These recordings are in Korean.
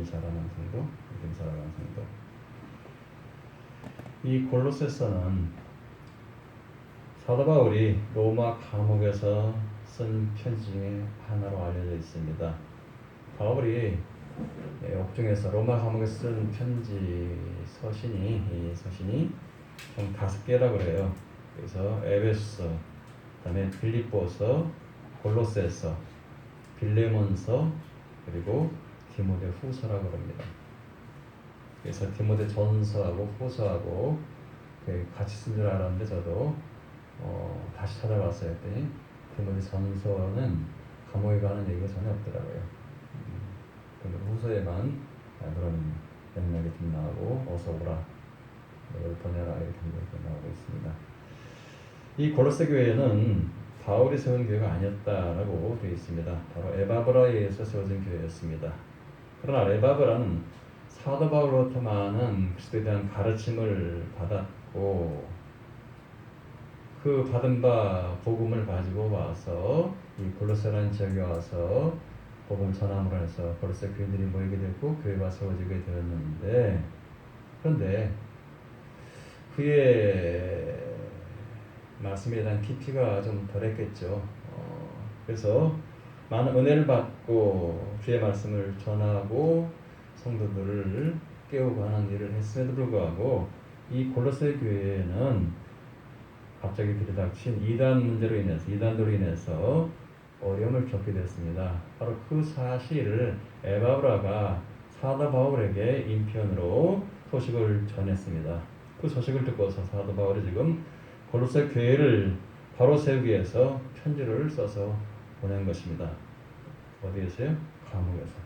느낌사라는 성도. 이 골로새서는 사도 바울이 로마 감옥에서 쓴 편지 중에 하나로 알려져 있습니다. 바울이 옥중에서 로마 감옥에서 쓴 편지 이 서신이 총 5개라고 그래요. 그래서 에베소서, 그다음에 빌립보서, 골로새서, 빌레몬서, 그리고 디모데 후서라고 합니다. 그래서 디모데 전서하고 후서하고 같이 쓴 줄 알았는데 저도 다시 찾아봤어요. 했더니 디모데 전서는 감옥에 가는 얘기가 전혀 없더라고요. 디모데 후서에만 그런 맥락이 좀 나오고 어서 오라, 너를 보내라 이렇게 나오고 있습니다. 이 골로새 교회는 바울이 세운 교회가 아니었다라고 되어 있습니다. 바로 에바브라에 의해서 세워진 교회였습니다. 그러나 에바브라는 사도 바울로부터만은 그리스도에 대한 가르침을 받았고 그 받은 바 복음을 가지고 와서 이 골로새라는 지역에 와서 복음을 전함으로 해서 골로새 교인들이 모이게 됐고 교회가 세워지게 되었는데, 그런데 그의 말씀에 대한 깊이가 좀 덜했겠죠. 그래서 많은 은혜를 받고 주의 말씀을 전하고 성도들을 깨우고 하는 일을 했음에도 불구하고 이 골로새 교회에는 갑자기 들이닥친 이단으로 인해서 어려움을 겪게 됐습니다. 바로 그 사실을 에바브라가 사도 바울에게 인편으로 소식을 전했습니다. 그 소식을 듣고서 사도 바울이 지금 골로새 교회를 바로 세우기 위해서 편지를 써서 보낸 것입니다. 어디에서요? 감옥에서.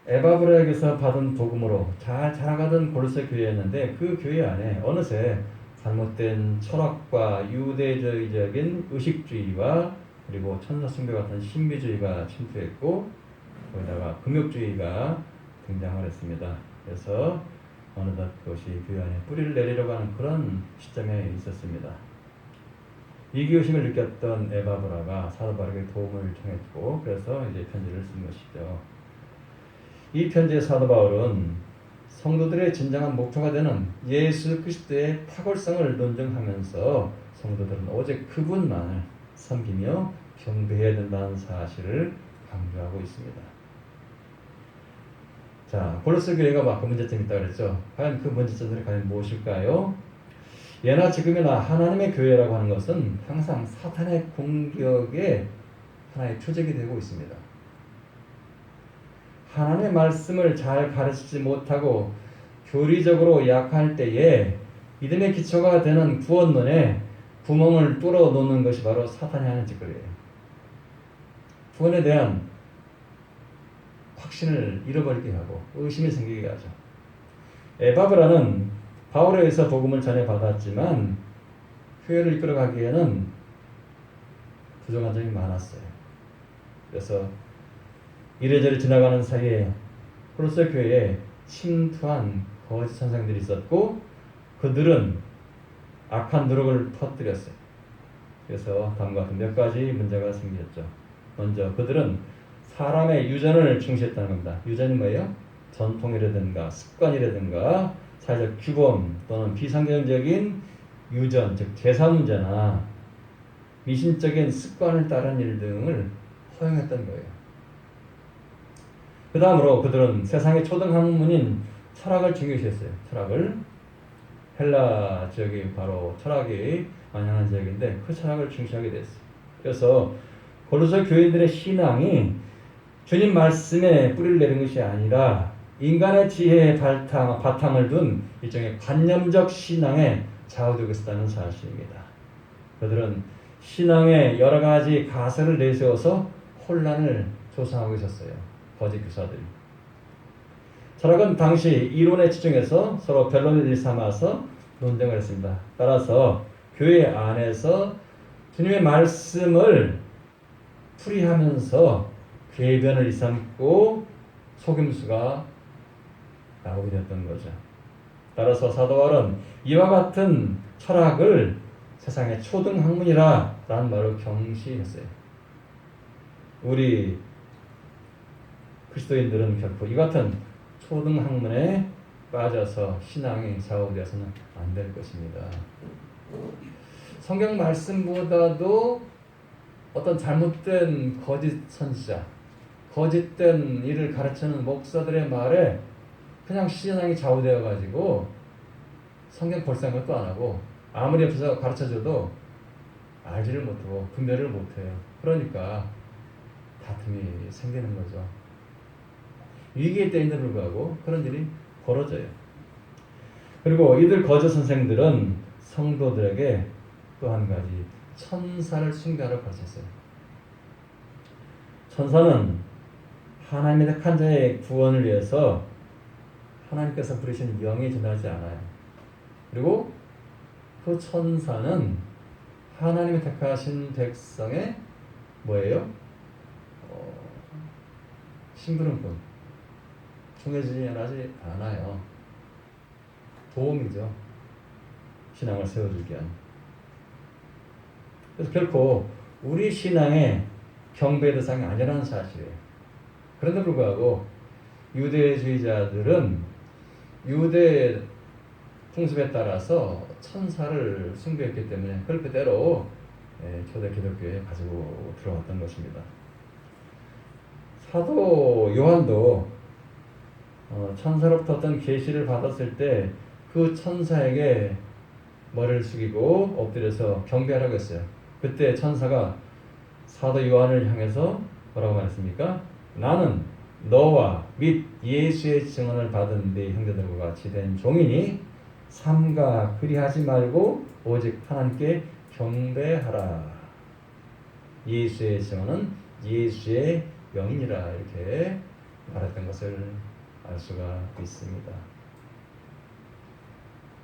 에바브라에게서 받은 복음으로 잘 자라가던 골로새 교회였는데 그 교회 안에 어느새 잘못된 철학과 유대주의적인 의식주의와 그리고 천사숭배 같은 신비주의가 침투했고 거기다가 금욕주의가 등장을 했습니다. 그래서 어느덧 그것이 교회 안에 뿌리를 내리려고 하는 그런 시점에 있었습니다. 이기의식을 느꼈던 에바브라가 사도 바울에게 도움을 청했고 그래서 이제 편지를 쓴 것이죠. 이 편지의 사도 바울은 성도들의 진정한 목표가 되는 예수 그리스도의 탁월성을 논증하면서 성도들은 오직 그분만을 섬기며 경배해야 된다는 사실을 강조하고 있습니다. 자, 골로새 교회가 막 그 문제점이 있다고 그랬죠. 과연 그 문제점들이 과연 무엇일까요? 예나 지금이나 하나님의 교회라고 하는 것은 항상 사탄의 공격의 하나의 표적이 되고 있습니다. 하나님의 말씀을 잘 가르치지 못하고 교리적으로 약할 때에 믿음의 기초가 되는 구원론에 구멍을 뚫어 놓는 것이 바로 사탄이 하는 짓거리예요. 구원에 대한 확신을 잃어버리게 하고 의심이 생기게 하죠. 에바브라는 바울에 의해서 복음을 전해받았지만 교회를 이끌어가기에는 부족한 점이 많았어요. 그래서 이래저래 지나가는 사이에 골로새 교회에 침투한 거짓 선생들이 있었고 그들은 악한 누룩을 퍼뜨렸어요. 그래서 다음과 같은 몇 가지 문제가 생겼죠. 먼저 그들은 사람의 유전을 중시했다는 겁니다. 유전이 뭐예요? 전통이라든가 습관이라든가 사회적 규범 또는 비상경적인 유전, 즉 제사 문제나 미신적인 습관을 따르는 일 등을 허용했던 거예요. 그 다음으로 그들은 세상의 초등 학문인 철학을 중요시했어요. 철학을. 헬라 지역이 바로 철학이 만연한 지역인데 그 철학을 중시하게 됐어요. 그래서 골로새 교인들의 신앙이 주님 말씀에 뿌리를 내린 것이 아니라 인간의 지혜에 바탕을 둔 일종의 관념적 신앙에 좌우되고 있었다는 사실입니다. 그들은 신앙에 여러 가지 가설을 내세워서 혼란을 조성하고 있었어요. 거짓 교사들이. 철학은 당시 이론에 집중해서 서로 변론을 일삼아서 논쟁을 했습니다. 따라서 교회 안에서 주님의 말씀을 풀이하면서 궤변을 일삼고 속임수가 나오게 됐던 거죠. 따라서 사도 바울은 이와 같은 철학을 세상의 초등 학문이라 라는 말로 경시했어요. 우리 그리스도인들은 결코 이 같은 초등학문에 빠져서 신앙이 좌우되어서는 안 될 것입니다. 성경 말씀보다도 어떤 잘못된 거짓 선지자, 거짓된 일을 가르치는 목사들의 말에 그냥 신앙이 좌우되어 가지고 성경 볼 생각도 안 하고 아무리 옆에서 가르쳐줘도 알지를 못하고 분별을 못해요. 그러니까 다툼이 생기는 거죠. 위기의 때인데 불구하고 그런 일이 벌어져요. 그리고 이들 거짓 선생들은 성도들에게 또 한 가지 천사를 숭배하러 가르쳤어요. 천사는 하나님의 택한 자의 구원을 위해서 하나님께서 부르신 영이 전하지 않아요. 그리고 그 천사는 하나님의 택하신 백성의 뭐예요? 심부름꾼, 중해지하지 않아요. 도움이죠. 신앙을 세워주기 위한. 그래서 결코 우리 신앙의 경배 대상이 아니라는 사실이에요. 그런데 불구하고 유대주의자들은 유대 풍습에 따라서 천사를 숭배했기 때문에 그걸 그대로 초대 기독교에 가지고 들어왔던 것입니다. 사도 요한도 천사로부터 어떤 계시를 받았을 때 그 천사에게 머리를 숙이고 엎드려서 경배하라고 했어요. 그때 천사가 사도 요한을 향해서 뭐라고 말했습니까? 나는 너와 및 예수의 증언을 받은 네 형제들과 같이 된 종이니 삼가 그리하지 말고 오직 하나님께 경배하라. 예수의 증언은 예수의 영이니라 이렇게 말했던 것을 알 수가 있습니다.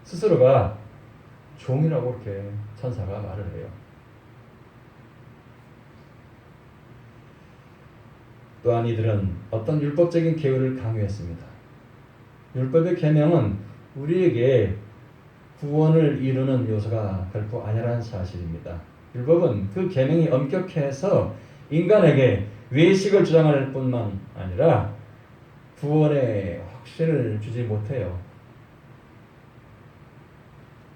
스스로가 종이라고 이렇게 천사가 말을 해요. 또한 이들은 어떤 율법적인 계율을 강요했습니다. 율법의 계명은 우리에게 구원을 이루는 요소가 결코 아니라는 사실입니다. 율법은 그 계명이 엄격해서 인간에게 외식을 주장할 뿐만 아니라 구원의 확신을 주지 못해요.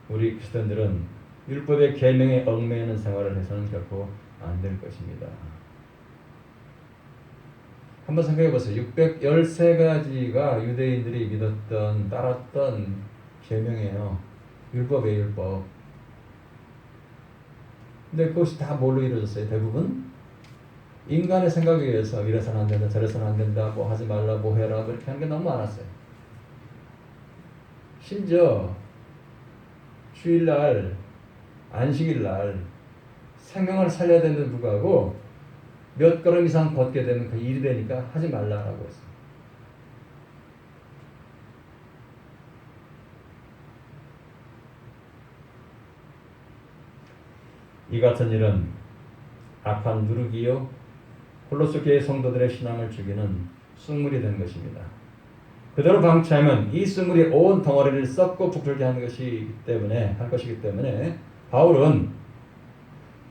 우리 그리스도인들은 율법의 계명에 얽매이는 생활을 해서는 결코 안 될 것입니다. 한번 생각해 보세요. 613가지가 유대인들이 믿었던, 따랐던 계명이에요. 율법이에요, 율법. 근데 그것이 다 뭘로 이루어졌어요? 대부분 인간의 생각에 의해서 이래서는 안 된다, 저래서는 안 된다, 뭐 하지 말라, 뭐 해라, 그렇게 하는 게 너무 많았어요. 심지어 주일날, 안식일날 생명을 살려야 되는데 불구하고 몇 걸음 이상 걷게 되면 그 일이 되니까 하지 말라라고 했어요. 이 같은 일은 악한 누룩이요 골로새 교회 성도들의 신앙을 죽이는 쑥물이 된 것입니다. 그대로 방치하면 이 쑥물이 온 덩어리를 썩고 부풀게 하는 것이기 때문에 바울은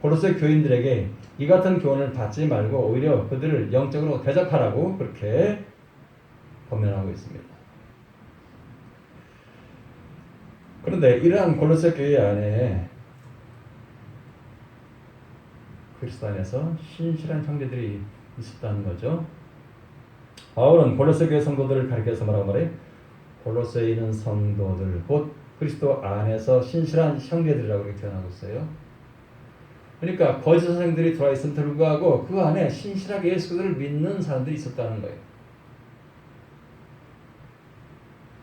골로새 교인들에게 이 같은 교훈을 받지 말고 오히려 그들을 영적으로 대적하라고 그렇게 권면하고 있습니다. 그런데 이러한 골로새 교회 안에 그리스도 안에서 신실한 형제들이 있었다는 거죠. 바울은 골로새 교회 성도들을 가리켜서 뭐라고 말해? 골로새에 있는 성도들 곧 그리스도 안에서 신실한 형제들이라고 이렇게 표현하고 있어요. 그러니까 거짓 선생들이 들어와 있음에도 불구하고 그 안에 신실하게 예수 그리스도를 믿는 사람들이 있었다는 거예요.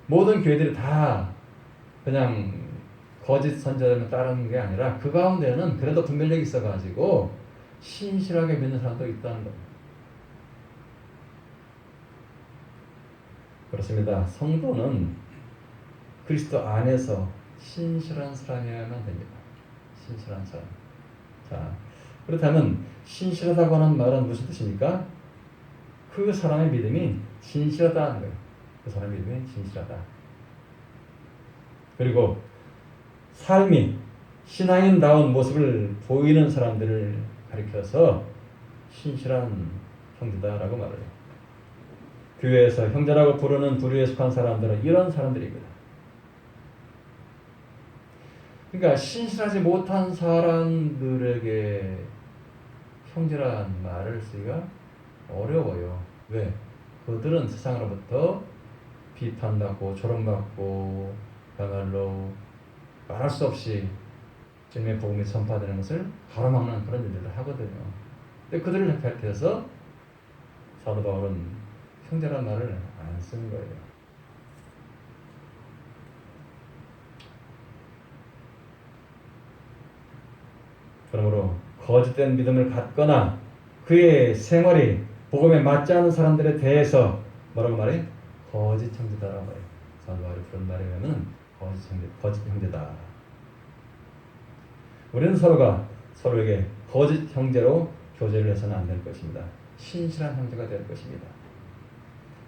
모든 교회들이 다 그냥 거짓 선지자들만 따르는 게 아니라 그 가운데는 그래도 분별력이 있어가지고 신실하게 믿는 사람도 있다는 거예요. 그렇습니다. 성도는 그리스도 안에서 신실한 사람이어야만 됩니다. 신실한 사람. 자, 그렇다면 신실하다고 하는 말은 무슨 뜻입니까? 그 사람의 믿음이 진실하다는 거예요. 그 사람의 믿음이 진실하다. 그리고 삶이 신앙인다운 모습을 보이는 사람들을 가리켜서 신실한 형제다라고 말을 해요. 교회에서 형제라고 부르는 부류에 속한 사람들은 이런 사람들입니다. 그러니까 신실하지 못한 사람들에게 형제란 말을 쓰기가 어려워요. 왜? 그들은 세상으로부터 비판받고 조롱받고 그야말로 말할 수 없이 주님의 복음이 전파되는 것을 가로막는 그런 일들을 하거든요. 근데 그들을 대표해서 사도 바울은 형제란 말을 안 쓰는 거예요. 그러므로 거짓된 믿음을 갖거나 그의 생활이 복음에 맞지 않은 사람들에 대해서 뭐라고 말해? 거짓 형제다라고 말해. 사도 바울이 그런 말에 의하면 거짓 형제다. 우리는 서로가 서로에게 거짓 형제로 교제를 해서는 안 될 것입니다. 신실한 형제가 될 것입니다.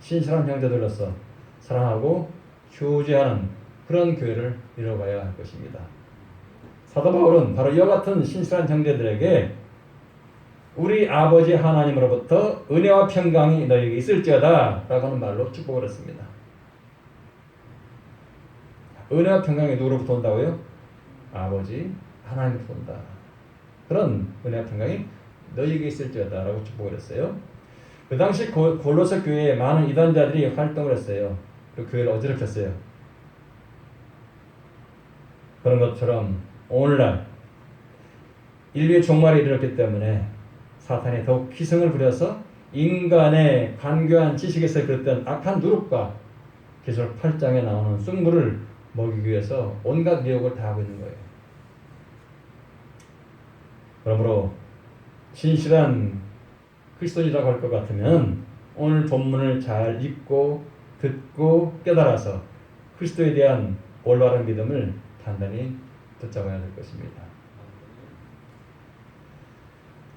신실한 형제들로서 사랑하고 교제하는 그런 교회를 이뤄가야 할 것입니다. 사도 바울은 바로 이와 같은 신실한 형제들에게 우리 아버지 하나님으로부터 은혜와 평강이 너희에게 있을지어다 라고 하는 말로 축복을 했습니다. 은혜와 평강이 누구로부터 온다고요? 아버지 하나님으로부터 온다. 그런 은혜와 평강이 너희에게 있을지어다 라고 축복을 했어요. 그 당시 골로새 교회에 많은 이단자들이 활동을 했어요. 그 교회를 어지럽혔어요. 그런 것처럼 오늘날 인류의 종말에 이르렀기 때문에 사탄이 더욱 기승을 부려서 인간의 간교한 지식에서 그랬던 악한 누룩과 계시록 8장에 나오는 쑥물을 먹이기 위해서 온갖 미혹을 다하고 있는 거예요. 그러므로 진실한 그리스도인이라고 할 것 같으면 오늘 본문을 잘 읽고 듣고 깨달아서 그리스도에 대한 올바른 믿음을 단단히 붙잡아야 될 것입니다.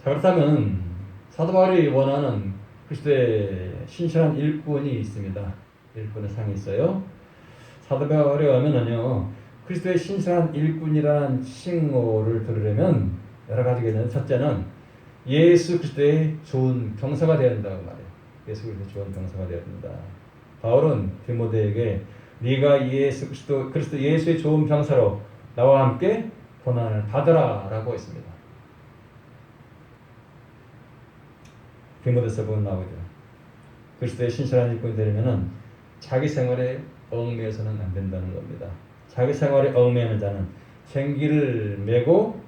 자, 그렇다면 사도 바울이 원하는 그리스도의 신실한 일꾼이 있습니다. 일꾼의 상이 있어요. 사도 바울에 의하면요, 그리스도의 신실한 일꾼이라는 칭호를 들으려면 여러 가지가 있는데, 첫째는 예수 그리스도의 좋은 병사가 되어야 된다고 말해요. 예수 그리스도의 좋은 병사가 되어야 된다. 바울은 디모데에게 네가 그리스도 예수의 좋은 병사로 나와 함께 고난을 받으라라고 했습니다. 디모데서 보면 나오죠. 그리스도의 신실한 일꾼이 되려면은 자기 생활에 얽매여서는 안 된다는 겁니다. 자기 생활에 얽매이는 자는 생기를 메고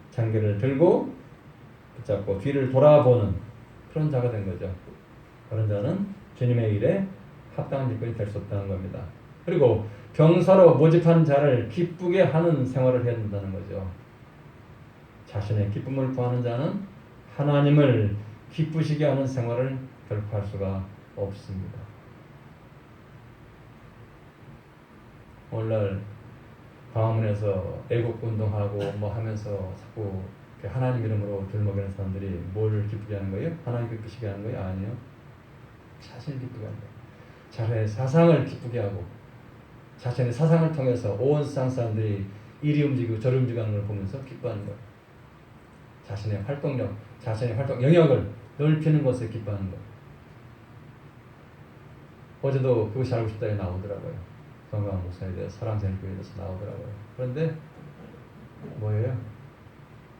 장기를 들고 붙잡고 뒤를 돌아보는 그런 자가 된 거죠. 그런 자는 주님의 일에 합당한 일꾼이 될 수 없다는 겁니다. 그리고 병사로 모집한 자를 기쁘게 하는 생활을 해야 된다는 거죠. 자신의 기쁨을 구하는 자는 하나님을 기쁘시게 하는 생활을 결코 할 수가 없습니다. 오늘날 광화문에서 애국운동하고 뭐 하면서 자꾸 하나님 이름으로 들먹이는 사람들이 뭘 기쁘게 하는 거예요? 하나님 기쁘시게 하는 거예요? 아니요. 자신을 기쁘게 하는 거예요. 자신의 사상을 기쁘게 하고 자신의 사상을 통해서 온 세상 사람들이 이리 움직이고 저리 움직이는 걸 보면서 기뻐하는 거예요. 자신의 활동력, 자신의 활동 영역을 넓히는 것에 기뻐하는 거예요. 어제도 그것이 알고 싶다에 나오더라고요. 건강한 목사에 대해서 사랑제일교회에 대해서 나오더라고요. 그런데 뭐예요?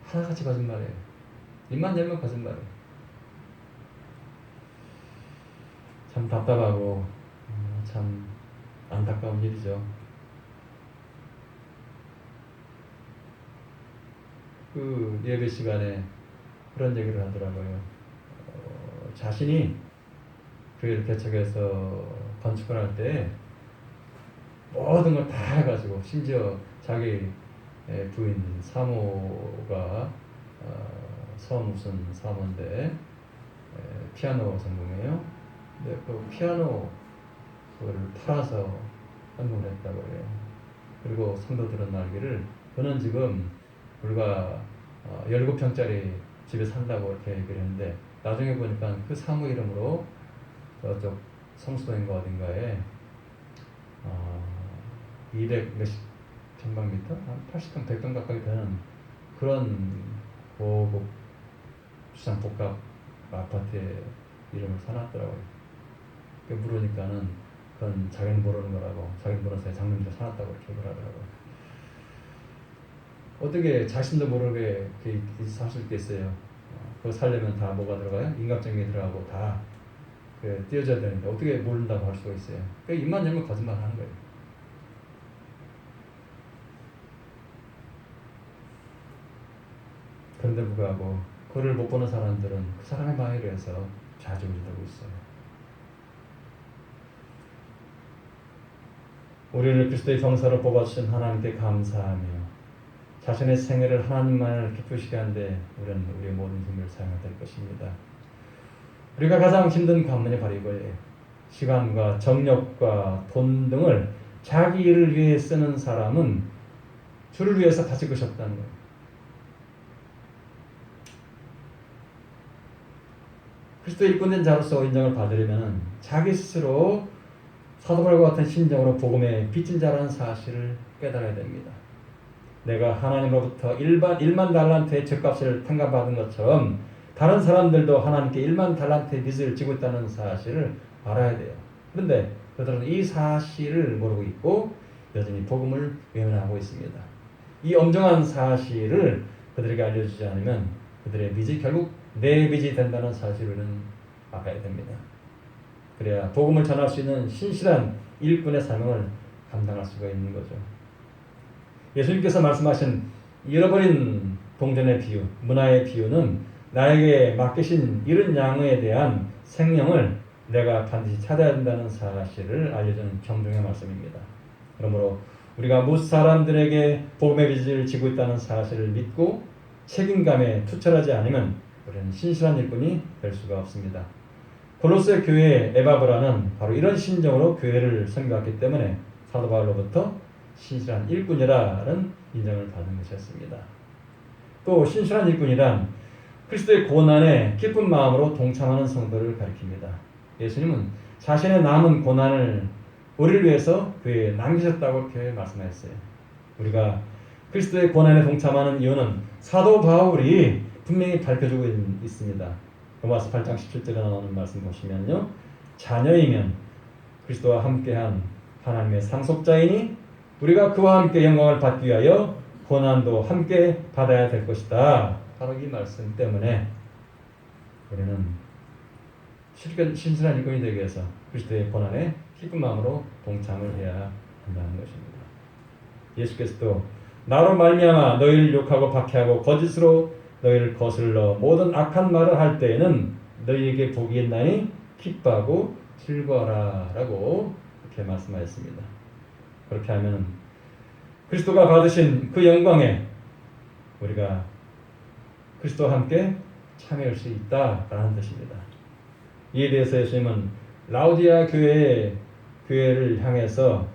하나같이 거짓말이에요. 입만 열면 거짓말이에요. 참 답답하고 참 안타까운 일이죠. 그 예배 시간에 그런 얘기를 하더라고요. 자신이 교회를 개척해서 건축을 할 때 모든 걸 다 해가지고 심지어 자기 부인 사모가 무슨 사모인데 피아노 전공이에요. 근데 그 피아노 그거를 팔아서 헌금을 했다고 해요. 그리고 성도들은 알기를 그는 지금 불과 17평짜리 집에 산다고 이렇게 얘기를 했는데 나중에 보니까 그 사무 이름으로 저쪽 성수동인가 어딘가에 200 몇십 평방미터? 한 80평, 100평 가까이 되는 그런 고급 주상복합 아파트에 이름을 사놨더라고요. 물으니까는 그건 자기는 모르는 거라고, 자기는 모르면서 장롱지를 사놨다고 이렇게 그러더라고요. 어떻게 자신도 모르게 살 수 있겠어요? 그거 살려면 다 뭐가 들어가요? 인감증이 들어가고 다 띄워져야 되는데 어떻게 모른다고 할 수가 있어요? 입만 열면 거짓말 하는 거예요. 그런데 불구하고 그를 못 보는 사람들은 그 사람의 마음에 의해서 좌지우지되고 있어요. 우리를 그리스도의 병사로 뽑아주신 하나님께 감사하며 자신의 생애를 하나님만을 기쁘시게 하는데 우리는 우리의 모든 힘을 사용해야 될 것입니다. 우리가 가장 힘든 관문이 바로 이거예요. 시간과 정력과 돈 등을 자기 일을 위해 쓰는 사람은 주를 위해서 바칠 것이 없다는 거예요. 그리스도의 일꾼된 자로서 인정을 받으려면 자기 스스로 사도 바울과 같은 심정으로 복음의 빚진 자라는 사실을 깨달아야 됩니다. 내가 하나님으로부터 1만 달란트의 죗값을 탕감받은 것처럼 다른 사람들도 하나님께 1만 달란트의 빚을 지고 있다는 사실을 알아야 돼요. 그런데 그들은 이 사실을 모르고 있고 여전히 복음을 외면하고 있습니다. 이 엄정한 사실을 그들에게 알려주지 않으면 그들의 빚이 결국 내 빚이 된다는 사실을 알아야 됩니다. 그래야 복음을 전할 수 있는 신실한 일꾼의 사명을 감당할 수가 있는 거죠. 예수님께서 말씀하신 잃어버린 동전의 비유, 문화의 비유는 나에게 맡기신 잃은 양에 대한 생명을 내가 반드시 찾아야 된다는 사실을 알려주는 경종의 말씀입니다. 그러므로 우리가 무엇 사람들에게 복음의 빚을 지고 있다는 사실을 믿고 책임감에 투철하지 않으면 우리는 신실한 일꾼이 될 수가 없습니다. 골로새 교회의 에바브라는 바로 이런 심정으로 교회를 섬겨왔기 때문에 사도 바울로부터 신실한 일꾼이라는 인정을 받은 것이었습니다. 또 신실한 일꾼이란 그리스도의 고난에 기쁜 마음으로 동참하는 성도를 가리킵니다. 예수님은 자신의 남은 고난을 우리를 위해서 교회에 남기셨다고 이렇게 말씀하셨어요. 우리가 그리스도의 고난에 동참하는 이유는 사도 바울이 분명히 밝혀주고 있습니다. 로마서 8장 17절에 나오는 말씀 보시면요. 자녀이면 그리스도와 함께한 하나님의 상속자이니 우리가 그와 함께 영광을 받기 위하여 고난도 함께 받아야 될 것이다. 바로 이 말씀 때문에 우리는 신실한 일꾼이 되기 위해서 그리스도의 고난에 기쁜 마음으로 동참을 해야 한다는 것입니다. 예수께서도 나로 말미암아 너희를 욕하고 박해하고 거짓으로 너희를 거슬러 모든 악한 말을 할 때에는 너희에게 복이 있나니 기뻐하고 즐거워라 라고 이렇게 말씀하셨습니다. 그렇게 하면 그리스도가 받으신 그 영광에 우리가 그리스도와 함께 참여할 수 있다라는 뜻입니다. 이에 대해서 예수님은 라우디아 교회를 향해서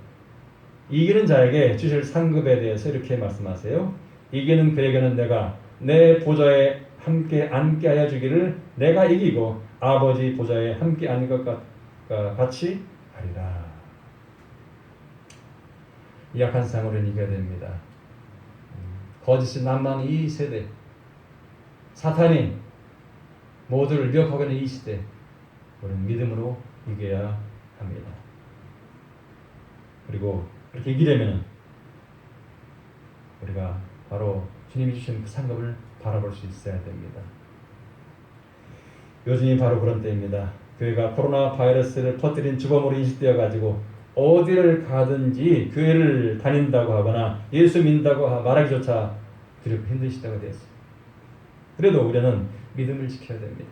이기는 자에게 주실 상급에 대해서 이렇게 말씀하세요. 이기는 그에게는 내가 내 보좌에 함께 앉게 하여 주기를 내가 이기고 아버지 보좌에 함께 앉은 것과 같이 하리라. 이 약한 세상을 우리는 이겨야 됩니다. 거짓이 난무하는 이 세대, 사탄이 모두를 미혹하고 있는 이 시대, 우리는 믿음으로 이겨야 합니다. 그리고 그렇게 이기려면 우리가 바로 주님이 주신 그 상급을 바라볼 수 있어야 됩니다. 요즘이 바로 그런 때입니다. 교회가 코로나 바이러스를 터뜨린 주범으로 인식되어 가지고 어디를 가든지 교회를 다닌다고 하거나 예수 믿는다고 말하기조차 두렵고 힘든 시대가 되었습니다. 그래도 우리는 믿음을 지켜야 됩니다.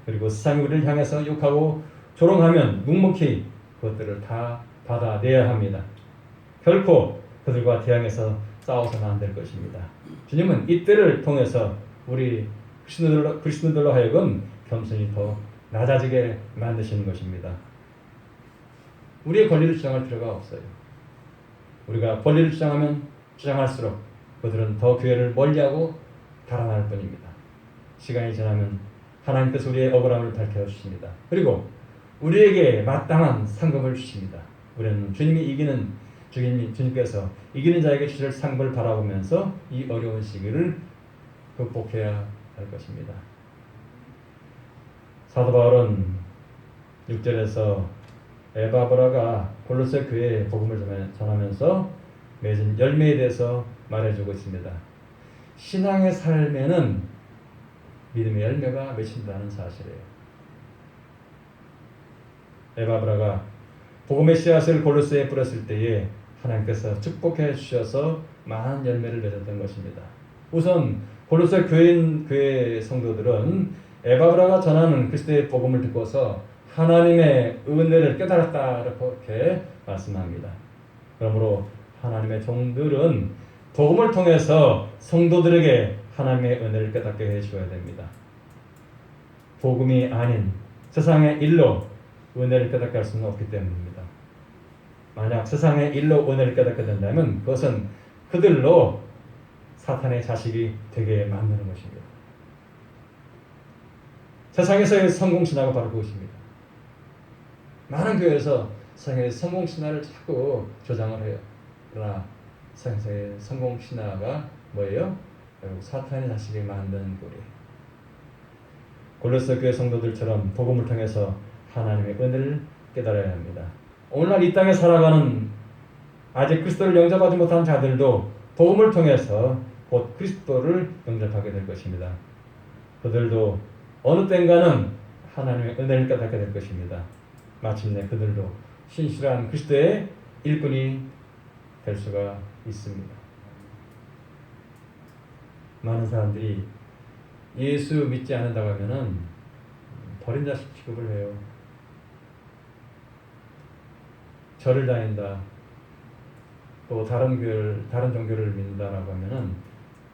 그리고 세상이 우리를 향해서 욕하고 조롱하면 묵묵히 그것들을 다 받아내야 합니다. 결코 그들과 대항해서 싸워서는 안 될 것입니다. 주님은 이때를 통해서 우리 그리스도인들로 하여금 겸손히 더 낮아지게 만드시는 것입니다. 우리의 권리를 주장할 필요가 없어요. 우리가 권리를 주장할수록 그들은 더 교회를 멀리하고 달아날 뿐입니다. 시간이 지나면 하나님께서 우리의 억울함을 밝혀주십니다. 그리고 우리에게 마땅한 상급을 주십니다. 우리는 주님께서 이기는 자에게 주실 상급을 바라보면서 이 어려운 시기를 극복해야 할 것입니다. 사도 바울은 6절에서 에바브라가 골로새 교회에 복음을 전하면서 맺은 열매에 대해서 말해주고 있습니다. 신앙의 삶에는 믿음의 열매가 맺힌다는 사실이에요. 에바브라가 복음의 씨앗을 골로새에 뿌렸을 때에 하나님께서 축복해 주셔서 많은 열매를 맺었던 것입니다. 우선 골로새 교회 성도들은 에바브라가 전하는 그리스도의 복음을 듣고서 하나님의 은혜를 깨달았다 이렇게 말씀합니다. 그러므로 하나님의 종들은 복음을 통해서 성도들에게 하나님의 은혜를 깨닫게 해주어야 됩니다. 복음이 아닌 세상의 일로 은혜를 깨닫게 할 수는 없기 때문입니다. 만약 세상의 일로 은혜를 깨닫게 된다면 그것은 그들로 사탄의 자식이 되게 만드는 것입니다. 세상에서의 성공신화가 바로 그것입니다. 많은 교회에서 세상의 성공신화를 자꾸 조장을 해요. 그러나 세상의 성공신화가 뭐예요? 결국 사탄의 자식이 만드는 꼴이에요. 골로새 교회 성도들처럼 복음을 통해서 하나님의 은혜를 깨달아야 합니다. 오늘날 이 땅에 살아가는 아직 그리스도를 영접하지 못한 자들도 복음을 통해서 곧 그리스도를 영접하게 될 것입니다. 그들도 어느 땐가는 하나님의 은혜를 깨닫게 될 것입니다. 마침내 그들도 신실한 그리스도의 일꾼이 될 수가 있습니다. 많은 사람들이 예수 믿지 않는다고 하면은 버린 자식 취급을 해요. 절을 다닌다. 또 다른 종교를 믿는다라고 하면은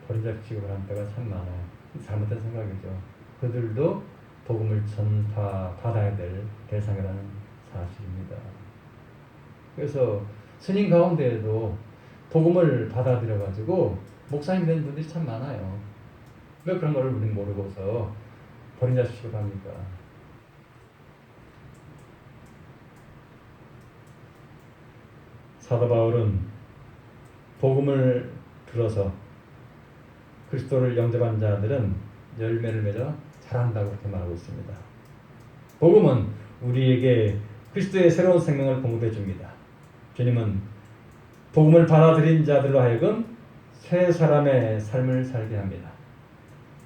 버린 자식 취급을 하는 때가 참 많아요. 잘못된 생각이죠. 그들도 복음을 전파받아야 될 대상이라는 사실입니다. 그래서 스님 가운데에도 복음을 받아들여가지고 목사님 된 분들이 참 많아요. 왜 그런 걸 우리는 모르고서 버린 자식 취급합니까? 사도 바울은 복음을 들어서 그리스도를 영접한 자들은 열매를 맺어 자란다고 그렇게 말하고 있습니다. 복음은 우리에게 그리스도의 새로운 생명을 공급해 줍니다. 주님은 복음을 받아들인 자들로 하여금 새 사람의 삶을 살게 합니다.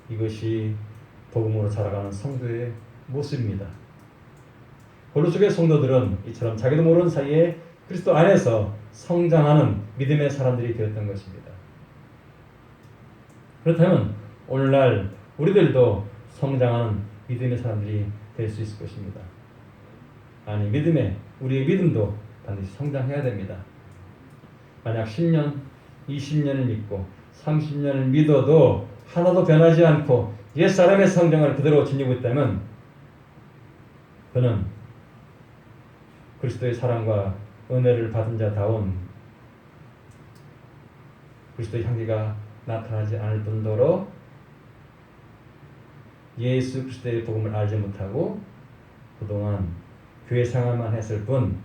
이것이 복음으로 자라가는 성도의 모습입니다. 골로새 교회 성도들은 이처럼 자기도 모르는 사이에 그리스도 안에서 성장하는 믿음의 사람들이 되었던 것입니다. 그렇다면 오늘날 우리들도 성장하는 믿음의 사람들이 될 수 있을 것입니다. 아니, 우리의 믿음도 반드시 성장해야 됩니다. 만약 10년, 20년을 믿고 30년을 믿어도 하나도 변하지 않고 옛사람의 성장을 그대로 지니고 있다면 그는 그리스도의 사랑과 은혜를 받은 자다운 그리스도의 향기가 나타나지 않을 뿐더러 예수 그리스도의 복음을 알지 못하고 그동안 교회 생활만 했을 뿐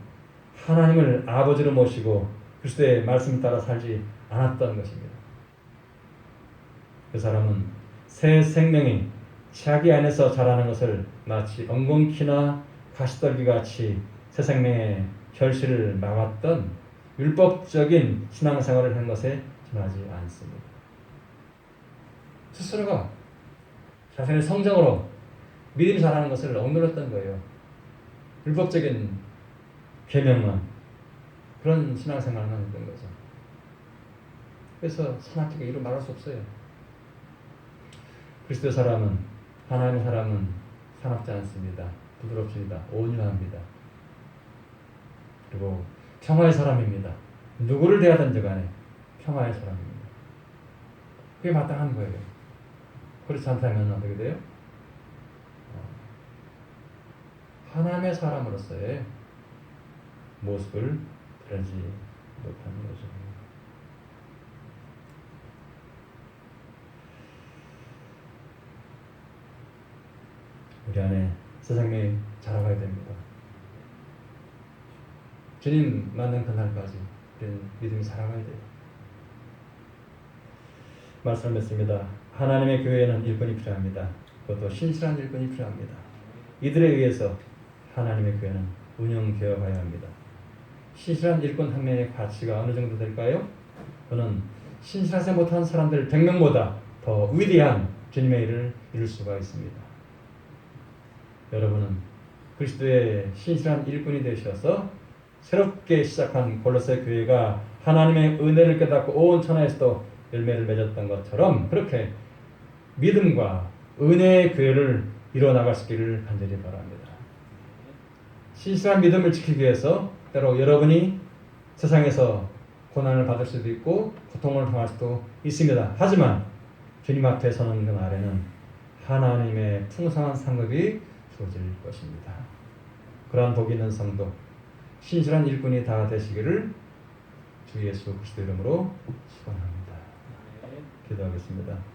하나님을 아버지로 모시고 그리스도의 말씀을 따라 살지 않았던 것입니다. 그 사람은 새 생명이 자기 안에서 자라는 것을 마치 엉겅퀴나 가시떨기같이 새 생명의 결실을 막았던 율법적인 신앙생활을 한 것에 지나지 않습니다. 스스로가 자신의 성정으로 믿음이 자라는 것을 억눌렀던 거예요. 율법적인 계명만 그런 신앙생활을 했던 거죠. 그래서 산악하게 이루 말할 수 없어요. 그리스도 사람은 하나님의 사람은 산악지 않습니다. 부드럽습니다. 온유합니다. 그리고 평화의 사람입니다. 누구를 대하든지 간에 평화의 사람입니다. 그게 마땅한 거예요. 그렇지 않다면 어떻게 돼요? 하나님의 사람으로서의 모습을 드러내지 못하는 거죠. 우리 안에 새 생명이 자라가야 됩니다. 주님 만난 그날까지 우리는 믿음이 자라가야 돼요. 말씀을 맺습니다. 하나님의 교회에는 일꾼이 필요합니다. 그것도 신실한 일꾼이 필요합니다. 이들에 의해서 하나님의 교회는 운영되어가야 합니다. 신실한 일꾼 한 명의 가치가 어느 정도 될까요? 그는 신실하지 못한 사람들 100명보다 더 위대한 주님의 일을 이룰 수가 있습니다. 여러분은 그리스도의 신실한 일꾼이 되셔서 새롭게 시작한 골로새 교회가 하나님의 은혜를 깨닫고 온 천하에서도 열매를 맺었던 것처럼 그렇게 믿음과 은혜의 교회를 이뤄나갈 수 있기를 간절히 바랍니다. 신실한 믿음을 지키기 위해서 때로 여러분이 세상에서 고난을 받을 수도 있고 고통을 당할 수도 있습니다. 하지만 주님 앞에 서는 그날에는 하나님의 풍성한 상급이 주어질 것입니다. 그러한 복이 있는 성도, 신실한 일꾼이 다 되시기를 주 예수 그리스도 이름으로 축원합니다. 기도하겠습니다.